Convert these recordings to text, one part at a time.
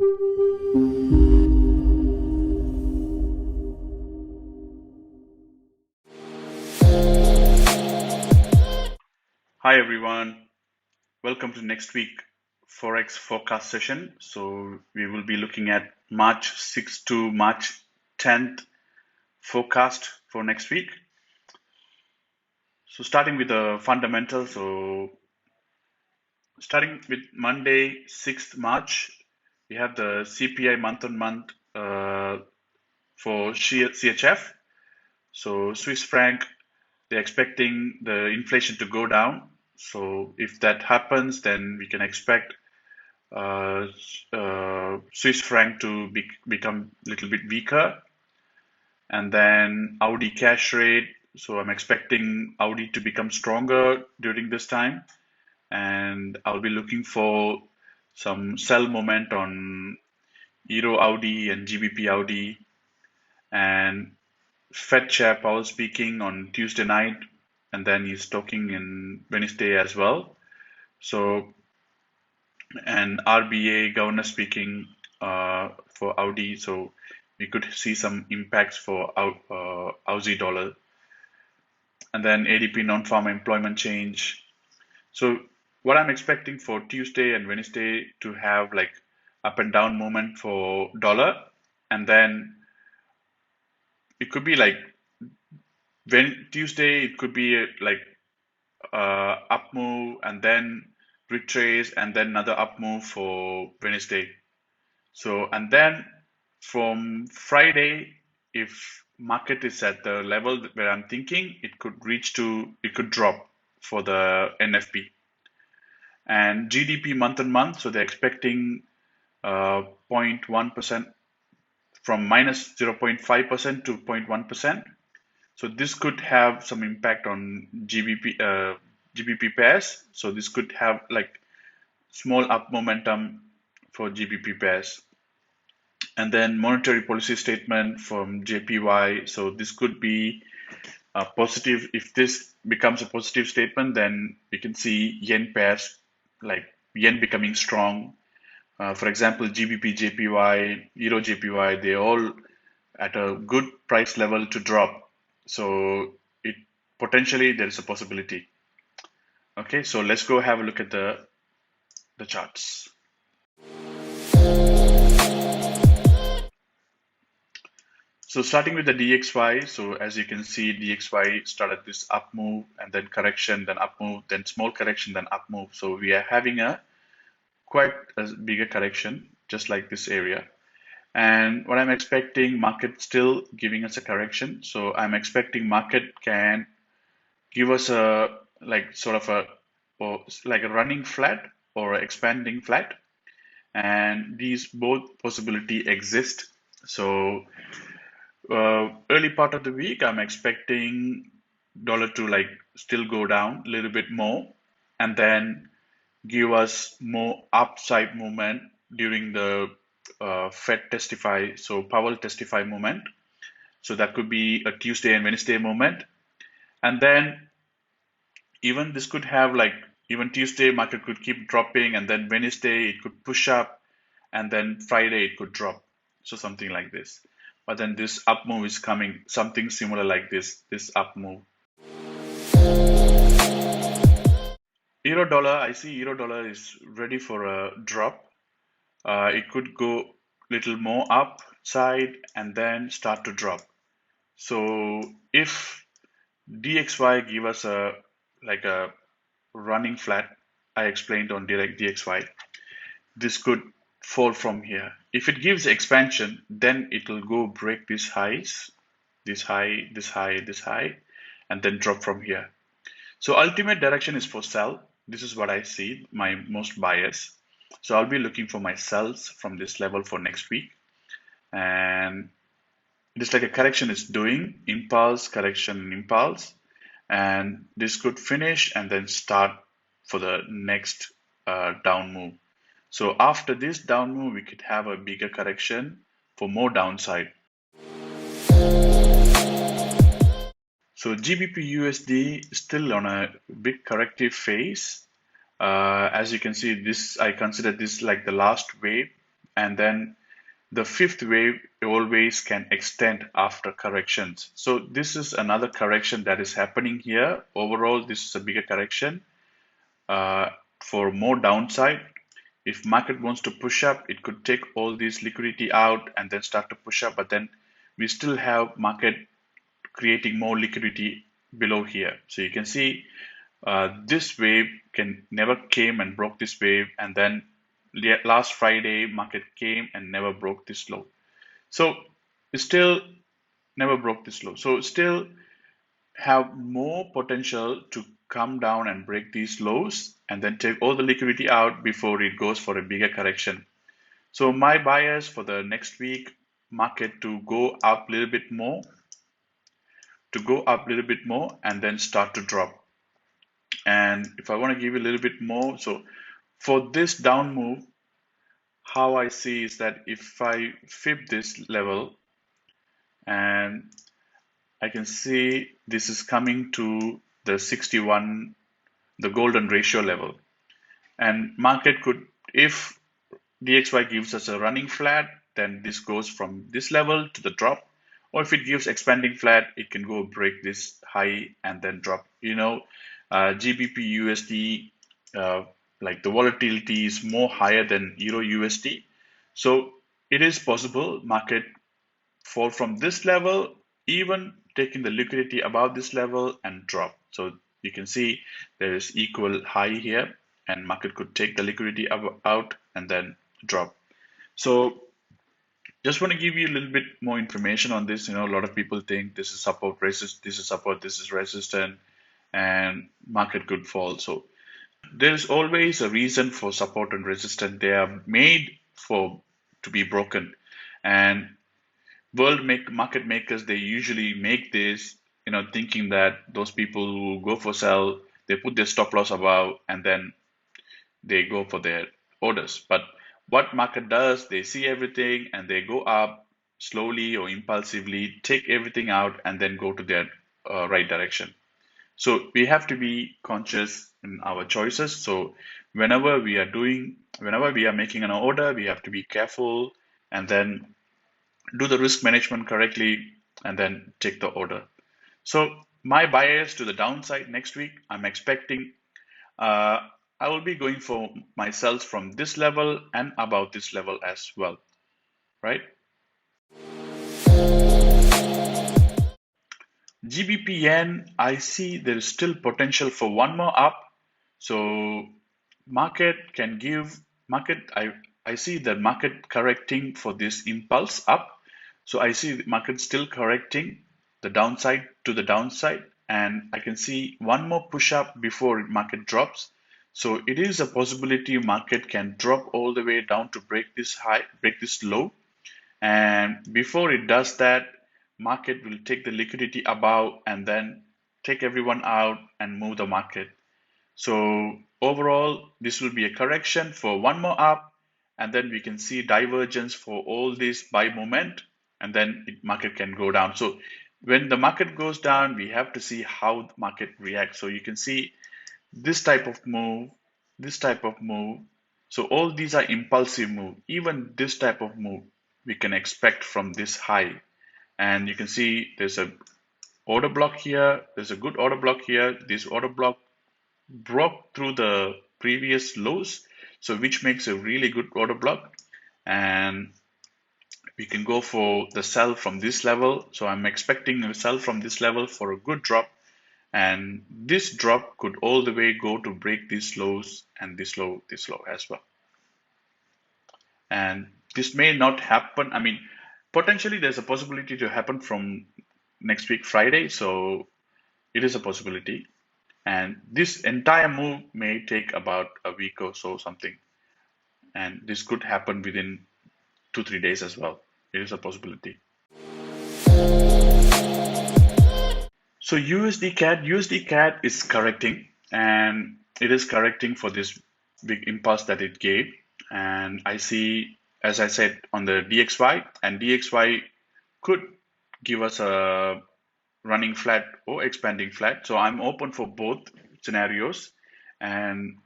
Hi everyone, welcome to next week Forex forecast session. So we will be looking at March 6th to March 10th forecast for next week. So starting with the fundamentals, so starting with Monday 6th March, we have the CPI month on month for CHF. So Swiss franc, they're expecting the inflation to go down. So if that happens, then we can expect Swiss franc to become a little bit weaker. And then Audi cash rate. So I'm expecting Audi to become stronger during this time. And I'll be looking for some sell moment on Euro Audi and GBP Audi. And Fed Chair Powell speaking on Tuesday night. And then he's talking in Wednesday as well. So and RBA governor speaking for Audi, so we could see some impacts for Aussie dollar. And then ADP non-farm employment change. So what I'm expecting for Tuesday and Wednesday to have like up and down movement for dollar, and then it could be like when Tuesday it could be like up move and then retrace and then another up move for Wednesday. So, and then from Friday, if market is at the level where I'm thinking, it could drop for the NFP. And GDP month on month, so they're expecting 0.1% from minus 0.5% to 0.1%. So this could have some impact on GBP pairs. So this could have like small up momentum for GBP pairs. And then monetary policy statement from JPY. So this could be a positive. If this becomes a positive statement, then we can see yen pairs like yen becoming strong. For example, GBPJPY, EURUSD, they all at a good price level to drop. So it potentially there is a possibility. Okay, so let's go have a look at the charts. So starting with the DXY, so as you can see, DXY started this up move and then correction, then up move, then small correction, then up move. So we are having a quite a bigger correction, just like this area. And what I'm expecting, market still giving us a correction. So I'm expecting market can give us a like sort of a or like a running flat or expanding flat, and these both possibility exist. So early part of the week, I'm expecting dollar to like still go down a little bit more, and then give us more upside movement during the Fed testify, so Powell testify moment. So that could be a Tuesday and Wednesday moment, and then even this could have like even Tuesday market could keep dropping, and then Wednesday it could push up, and then Friday it could drop. So something like this. But then this up move is coming, something similar like this up move. Euro dollar, I see euro dollar is ready for a drop. It could go little more upside and then start to drop. So if DXY give us a like a running flat, I explained on direct DXY, this could fall from here. If it gives expansion, then it will go break these highs, this high, this high, this high, and then drop from here. So ultimate direction is for sell. This is what I see, my most bias. So I'll be looking for my sells from this level for next week. And it is like a correction is doing, impulse, correction, impulse. And this could finish and then start for the next down move. So after this down move, we could have a bigger correction for more downside. So GBPUSD is still on a big corrective phase. As you can see, this I consider this like the last wave and then the fifth wave always can extend after corrections. So this is another correction that is happening here. Overall, this is a bigger correction uh, for more downside. If market wants to push up, it could take all this liquidity out and then start to push up, but then we still have market creating more liquidity below here. So you can see this wave can never came and broke this wave, and then last Friday market came and never broke this low. So it still never broke this low. So still have more potential to come down and break these lows and then take all the liquidity out before it goes for a bigger correction. So my bias for the next week, market to go up a little bit more, and then start to drop. And if I want to give you a little bit more, so for this down move, how I see is that if I fib this level, and I can see this is coming to the 61, the golden ratio level, and market could, if DXY gives us a running flat, then this goes from this level to the drop, or if it gives expanding flat, it can go break this high and then drop. GBPUSD, like the volatility is more higher than EURUSD, so it is possible market fall from this level, even taking the liquidity above this level and drop. So you can see there is equal high here, and market could take the liquidity out and then drop. So just want to give you a little bit more information on this. A lot of people think this is support, resist, this is support, this is resistance, and market could fall. So there is always a reason for support and resistance. They are made to be broken, and market makers, they usually make this, thinking that those people who go for sell, they put their stop loss above and then they go for their orders. But what market does, they see everything and they go up slowly or impulsively, take everything out and then go to their right direction. So we have to be conscious in our choices. So whenever we are making an order, we have to be careful and then do the risk management correctly and then take the order. So my bias to the downside next week, I'm expecting uh, I will be going for my sells from this level and above this level as well, right? GBP yen, I see there is still potential for one more up. So market can give I see the market correcting for this impulse up. So I see the market still correcting the downside to the downside, and I can see one more push up before market drops. So it is a possibility market can drop all the way down to break this high, break this low, and before it does that, market will take the liquidity above and then take everyone out and move the market. So overall, this will be a correction for one more up, and then we can see divergence for all this buy moment, and then market can go down. So when the market goes down, we have to see how the market reacts. So you can see this type of move, this type of move. So all these are impulsive move. Even this type of move we can expect from this high. And you can see there's a order block here. There's a good order block here. This order block broke through the previous lows, so which makes a really good order block, and we can go for the sell from this level. So I'm expecting a sell from this level for a good drop, and this drop could all the way go to break these lows and this low as well. And this may not happen. I mean, potentially there's a possibility to happen from next week Friday, so it is a possibility. And this entire move may take about a week or so, something. And this could happen within 2-3 days as well. It is a possibility. So USD CAD is correcting, and it is correcting for this big impulse that it gave. And I see, as I said, on the DXY, and DXY could give us a running flat or expanding flat. So I'm open for both scenarios. And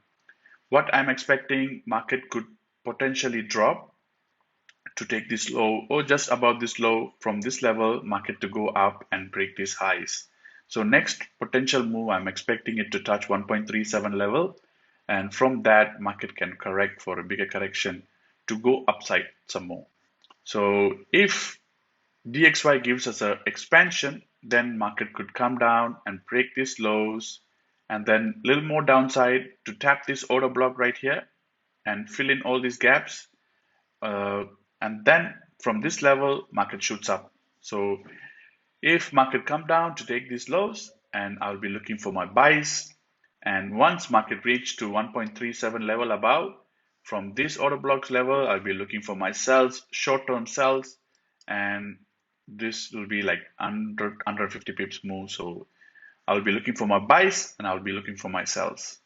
what I'm expecting, market could potentially drop to take this low or just above this low from this level, market to go up and break these highs. So next potential move, I'm expecting it to touch 1.37 level, and from that market can correct for a bigger correction to go upside some more. So if DXY gives us an expansion, then market could come down and break these lows, and then a little more downside to tap this order block right here and fill in all these gaps. And then from this level, market shoots up. So if market come down to take these lows, and I'll be looking for my buys. And once market reach to 1.37 level above, from this order blocks level, I'll be looking for my sells, short-term sells, and this will be like 150 pips move. So I'll be looking for my buys and I'll be looking for my sells.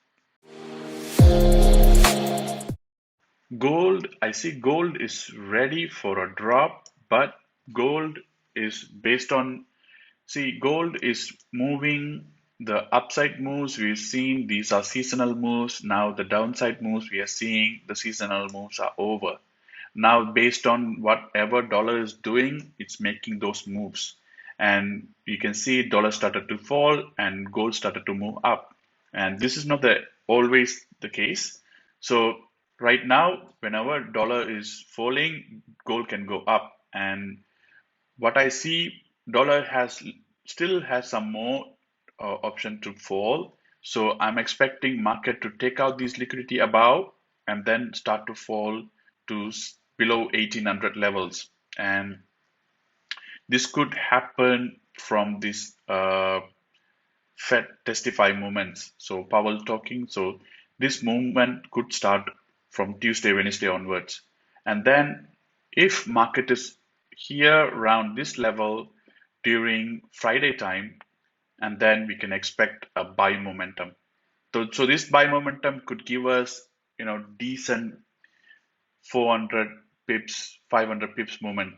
Gold, I see gold is ready for a drop, but gold is based on, see, gold is moving the upside moves we've seen. These are seasonal moves. Now the downside moves we are seeing, the seasonal moves are over. Now, based on whatever dollar is doing, it's making those moves. And you can see dollar started to fall and gold started to move up. And this is not always the case. So right now, whenever dollar is falling, gold can go up. And what I see, dollar still has some more option to fall. So I'm expecting market to take out these liquidity above and then start to fall to below 1800 levels. And this could happen from this Fed testify movements. So Powell talking. So this movement could start from Tuesday, Wednesday onwards. And then if market is here around this level during Friday time, and then we can expect a buy momentum. So this buy momentum could give us, decent 400 pips, 500 pips movement.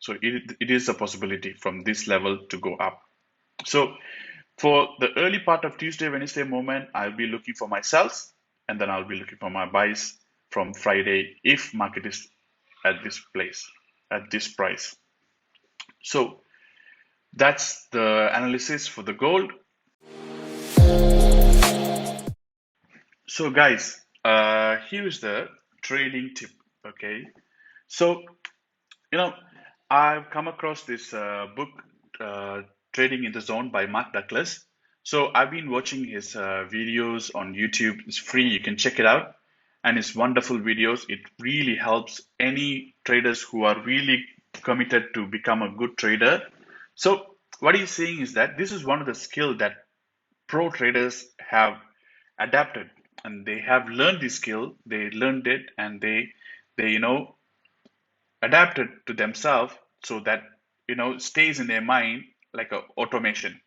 So it is a possibility from this level to go up. So for the early part of Tuesday, Wednesday moment, I'll be looking for my sells, and then I'll be looking for my buys from Friday if market is at this place, at this price. So that's the analysis for the gold. So guys, here is the trading tip. Okay, so I've come across this book, Trading in the Zone by Mark Douglas. So I've been watching his videos on YouTube. It's free, you can check it out, and it's wonderful videos. It really helps any traders who are really committed to become a good trader. So what he's saying is that this is one of the skills that pro traders have adapted, and they have learned this skill. They learned it, and they adapted to themselves so that stays in their mind like a automation.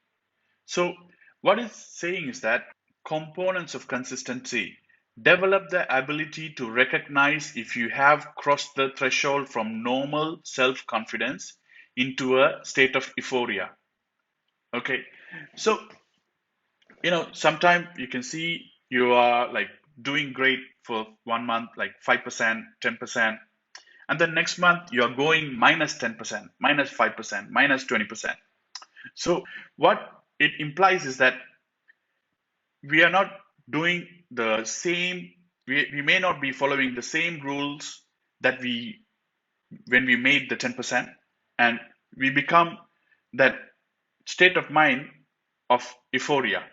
So what it's saying is that components of consistency: develop the ability to recognize if you have crossed the threshold from normal self-confidence into a state of euphoria. Okay, so sometimes you can see you are like doing great for 1 month, like 5%, 10%, and then next month you're going minus 10%, minus 5%, minus 20%. So what it implies is that we are not doing the same, we may not be following the same rules that when we made the 10%, and we become that state of mind of euphoria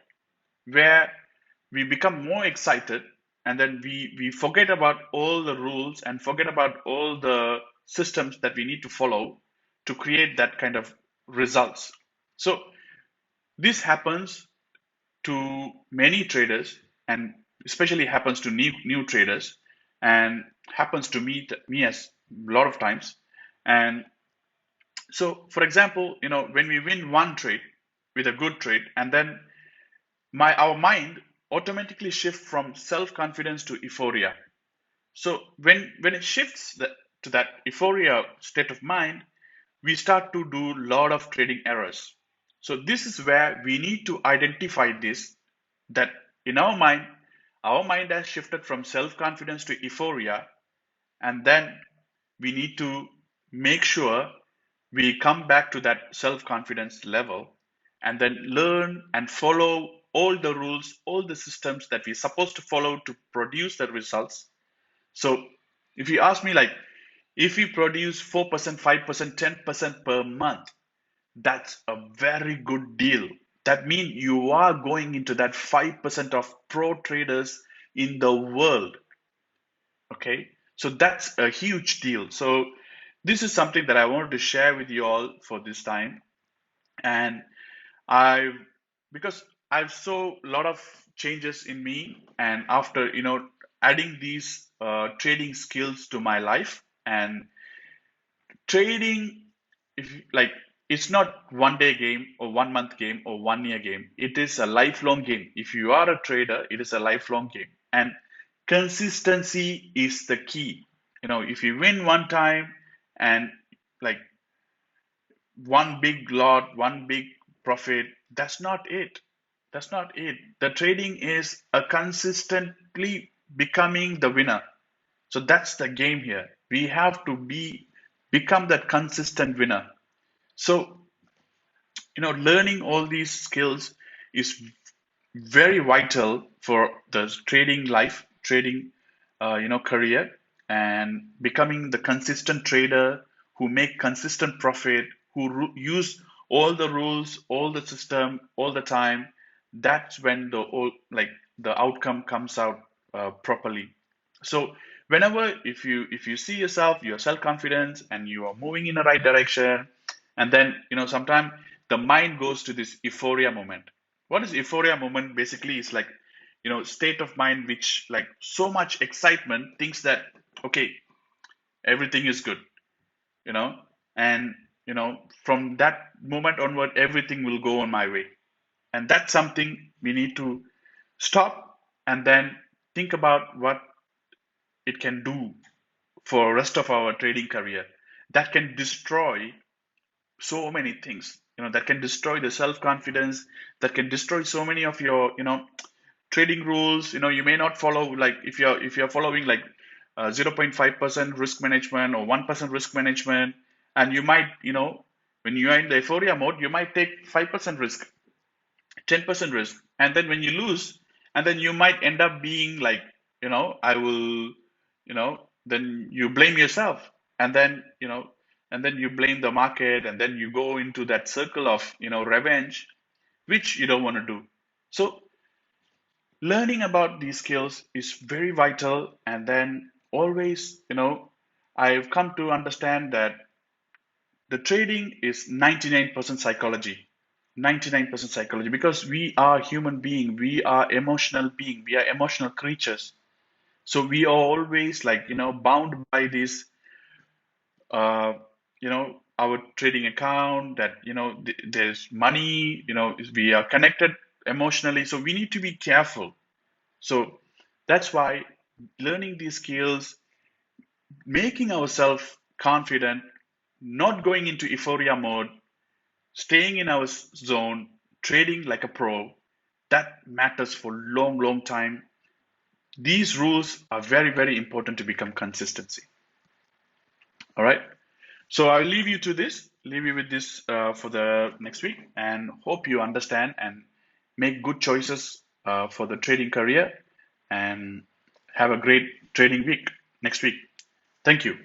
where we become more excited, and then we forget about all the rules and forget about all the systems that we need to follow to create that kind of results. So this happens to many traders, and especially happens to new traders, and happens to me as a lot of times. And so for example, when we win one trade with a good trade, and then our mind automatically shift from self-confidence to euphoria. So when it shifts to that euphoria state of mind, we start to do a lot of trading errors. So this is where we need to identify this, that in our mind has shifted from self-confidence to euphoria, and then we need to make sure we come back to that self-confidence level and then learn and follow all the rules, all the systems that we're supposed to follow to produce the results. So if you ask me, like, if we produce 4%, 5%, 10% per month, that's a very good deal. That means you are going into that 5% of pro traders in the world. Okay, so that's a huge deal. So this is something that I wanted to share with you all for this time. And I, because I've saw a lot of changes in me, and after adding these trading skills to my life, and trading, if like, it's not one day game or 1 month game or 1 year game. It is a lifelong game. If you are a trader, it is a lifelong game, and consistency is the key. If you win one time and, like, one big lot, one big profit, that's not it. That's not it. The trading is a consistently becoming the winner. So that's the game here. We have to become that consistent winner. So, learning all these skills is very vital for the trading life, trading, career, and becoming the consistent trader who make consistent profit, who use all the rules, all the system, all the time. That's when the outcome comes out properly. So whenever, if you see yourself, your self confidence, and you are moving in the right direction, and then sometimes the mind goes to this euphoria moment. What is euphoria moment? Basically, it's like, state of mind which, like, so much excitement, thinks that, okay, everything is good, you know and from that moment onward, everything will go on my way. And that's something we need to stop, and then think about what it can do for rest of our trading career, that can destroy so many things, that can destroy the self confidence, that can destroy so many of your trading rules. You may not follow, like, if you're following, like, 0.5% risk management or 1% risk management, and you might, when you are in the euphoria mode, you might take 5% risk, 10% risk, and then when you lose, and then you might end up being like, I will, then you blame yourself, and then you blame the market, and then you go into that circle of revenge, which you don't want to do. So learning about these skills is very vital. And then always, I've come to understand that the trading is 99% psychology. 99% psychology, because we are human being, we are emotional being, we are emotional creatures. So we are always, like, bound by this, our trading account, that there's money, we are connected emotionally, so we need to be careful. So that's why learning these skills, making ourselves confident, not going into euphoria mode, staying in our zone, trading like a pro, that matters for long, long time. These rules are very, very important to become consistency. All right. So I'll leave you with this for the next week, and hope you understand and make good choices for the trading career, and have a great trading week next week. Thank you.